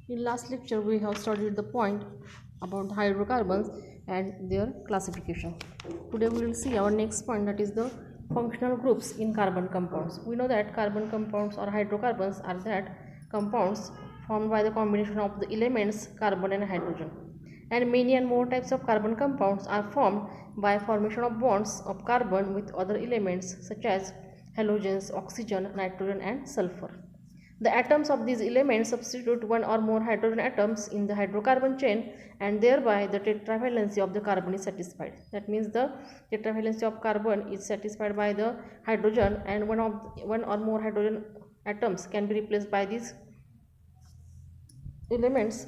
In last lecture, we have studied the point about the hydrocarbons and their classification. Today, we will see our next point, that is the functional groups in carbon compounds. We know that carbon compounds or hydrocarbons are that compounds formed by the combination of the elements carbon and hydrogen. And many and more types of carbon compounds are formed by formation of bonds of carbon with other elements such as halogens, oxygen, nitrogen, and sulfur. The atoms of these elements substitute one or more hydrogen atoms in the hydrocarbon chain, and thereby the tetravalency of the carbon is satisfied. That means the tetravalency of carbon is satisfied by the hydrogen, and one or more hydrogen atoms can be replaced by these elements.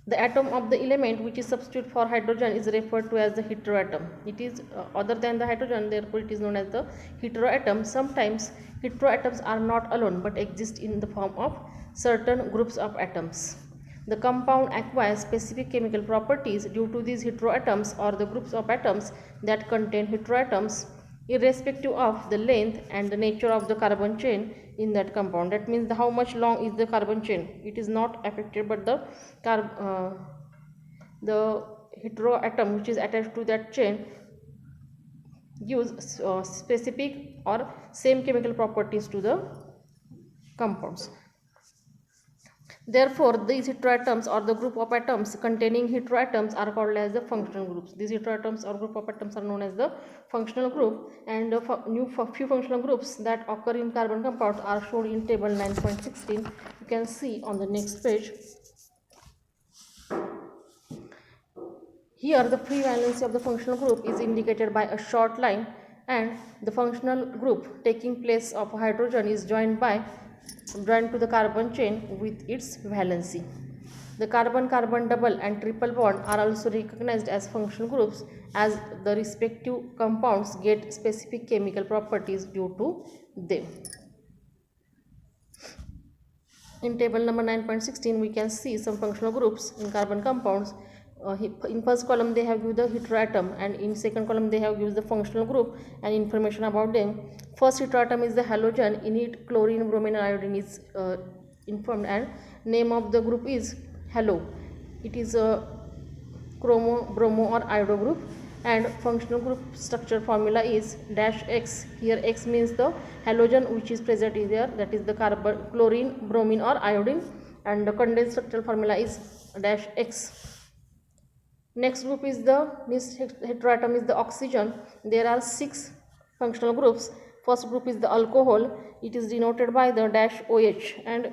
The atom of the element which is substitute for hydrogen is referred to as the heteroatom. It is other than the hydrogen, therefore it is known as the heteroatom. Sometimes heteroatoms are not alone but exist in the form of certain groups of atoms. The compound acquires specific chemical properties due to these heteroatoms or the groups of atoms that contain heteroatoms, irrespective of the length and the nature of the carbon chain in that compound. That means how much long is the carbon chain, it is not affected, but the heteroatom which is attached to that chain gives specific or same chemical properties to the compounds. Therefore, these heteroatoms or the group of atoms containing heteroatoms are called as the functional groups. These heteroatoms or group of atoms are known as the functional group, and few functional groups that occur in carbon compounds are shown in table 9.16. You can see on the next page. Here, the free valency of the functional group is indicated by a short line, and the functional group taking place of hydrogen is joined to the carbon chain with its valency. The carbon-carbon double and triple bond are also recognized as functional groups, as the respective compounds get specific chemical properties due to them. In table number 9.16, we can see some functional groups in carbon compounds. In first column they have given the heteroatom, and in second column they have given the functional group and information about them. First heteroatom is the halogen. In it chlorine, bromine, and iodine is informed, and name of the group is halo. It is a chromo, bromo, or iodo group, and functional group structure formula is -X. Here X means the halogen which is present in there, that is the chlorine, bromine, or iodine, and the condensed structural formula is -X. Next group is this heteroatom is the oxygen. There are 6 functional groups. First group is the alcohol. It is denoted by the -OH, and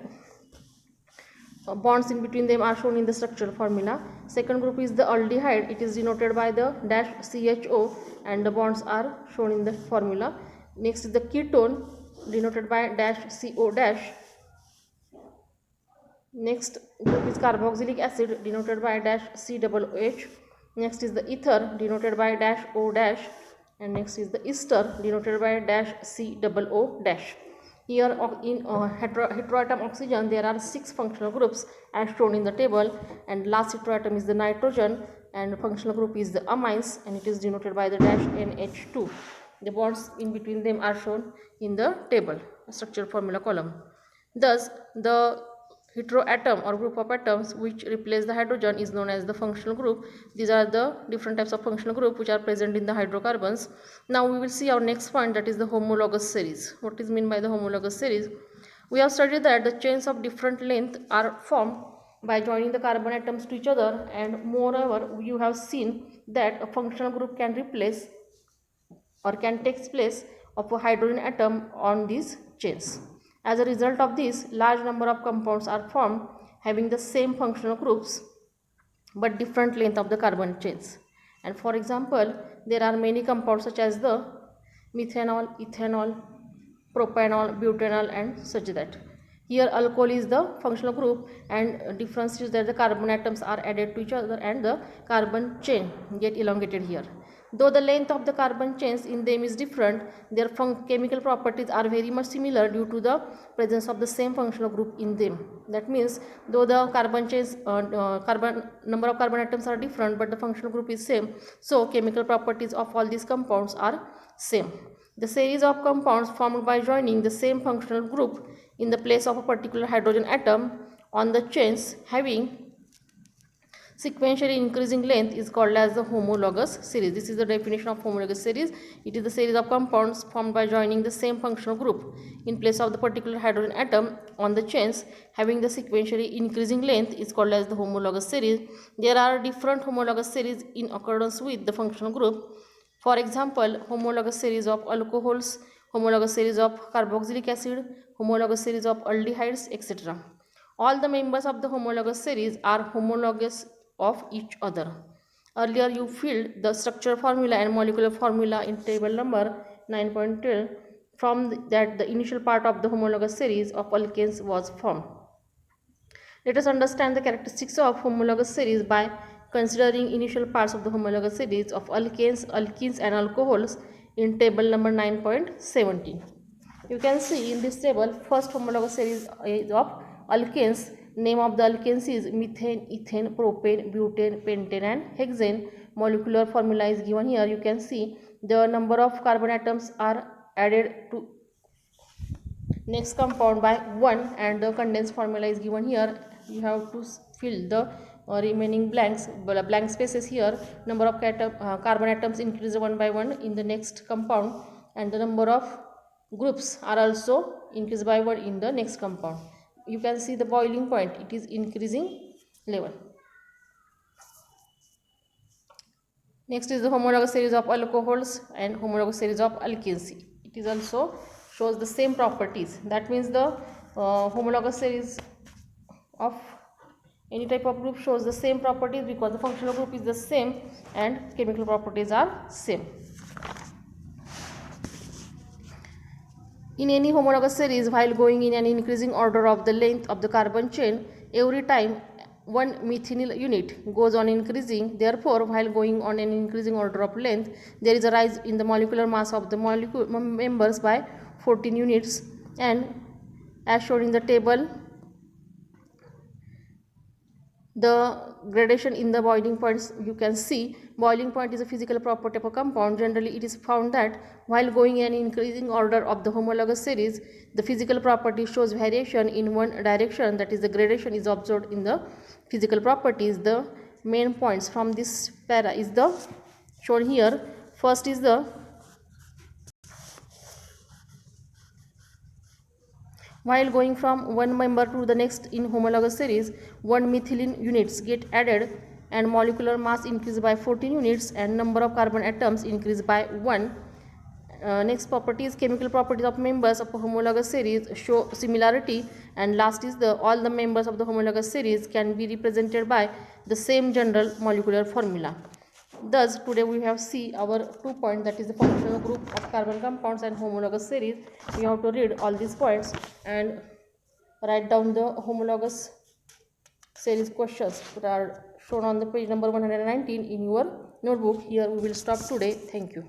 bonds in between them are shown in the structural formula. Second group is the aldehyde. It is denoted by the -CHO, and the bonds are shown in the formula. Next is the ketone, denoted by -CO-. Next group is carboxylic acid, denoted by -COOH. Next is the ether, denoted by -O-, and next is the ester, denoted by -COO-. Here in heteroatom oxygen there are 6 functional groups as shown in the table, and last heteroatom is the nitrogen, and functional group is the amines, and it is denoted by the -NH2. The bonds in between them are shown in the table structure formula column. Thus, the heteroatom or group of atoms which replace the hydrogen is known as the functional group. These are the different types of functional group which are present in the hydrocarbons. Now we will see our next point, that is the homologous series. What is meant by the homologous series? We have studied that the chains of different length are formed by joining the carbon atoms to each other, and moreover you have seen that a functional group can replace or can take place of a hydrogen atom on these chains. As a result of this, large number of compounds are formed having the same functional groups but different length of the carbon chains. And for example, there are many compounds such as the methanol, ethanol, propanol, butanol, and such that. Here alcohol is the functional group, and difference is that the carbon atoms are added to each other and the carbon chain get elongated here. Though the length of the carbon chains in them is different, their chemical properties are very much similar due to the presence of the same functional group in them. That means, though the carbon chains, number of carbon atoms are different, but the functional group is same. So, chemical properties of all these compounds are same. The series of compounds formed by joining the same functional group in the place of a particular hydrogen atom on the chains having sequentially increasing length is called as the homologous series. This is the definition of homologous series. It is the series of compounds formed by joining the same functional group in place of the particular hydrogen atom on the chains having the sequentially increasing length is called as the homologous series. There are different homologous series in accordance with the functional group. For example, homologous series of alcohols, homologous series of carboxylic acid, homologous series of aldehydes, etc. All the members of the homologous series are homologous of each other. Earlier you filled the structure formula and molecular formula in table number 9.12. From that the initial part of the homologous series of alkanes was formed. Let us understand the characteristics of homologous series by considering initial parts of the homologous series of alkanes, alkenes and alcohols in table number 9.17. You can see in this table first homologous series is of alkanes. Name of the alkanes is methane, ethane, propane, butane, pentane and hexane. Molecular formula is given here. You can see the number of carbon atoms are added to next compound by 1 and the condensed formula is given here. You have to fill the remaining blank spaces here. Number of carbon atoms increase one by one in the next compound and the number of groups are also increased by 1 in the next compound. You can see the boiling point, it is increasing level. Next is the homologous series of alcohols and homologous series of alkenes. It is also shows the same properties. That means the homologous series of any type of group shows the same properties because the functional group is the same and chemical properties are same. In any homologous series, while going in an increasing order of the length of the carbon chain, every time one methynyl unit goes on increasing. Therefore, while going on an increasing order of length, there is a rise in the molecular mass of the molecule members by 14 units, and as shown in the table, the gradation in the boiling points you can see. Boiling point is a physical property of a compound. Generally, it is found that while going in an increasing order of the homologous series, the physical property shows variation in one direction, that is the gradation is observed in the physical properties. The main points from this para is the shown here. First is the while going from one member to the next in homologous series, one methylene units get added and molecular mass increased by 14 units and number of carbon atoms increased by 1. Next property is chemical properties of members of a homologous series show similarity, and last is the all the members of the homologous series can be represented by the same general molecular formula. Thus, today we have seen our 2 points, that is the functional group of carbon compounds and homologous series. We have to read all these points and write down the homologous series questions that are shown on the page number 119 in your notebook. Here we will stop today. Thank you.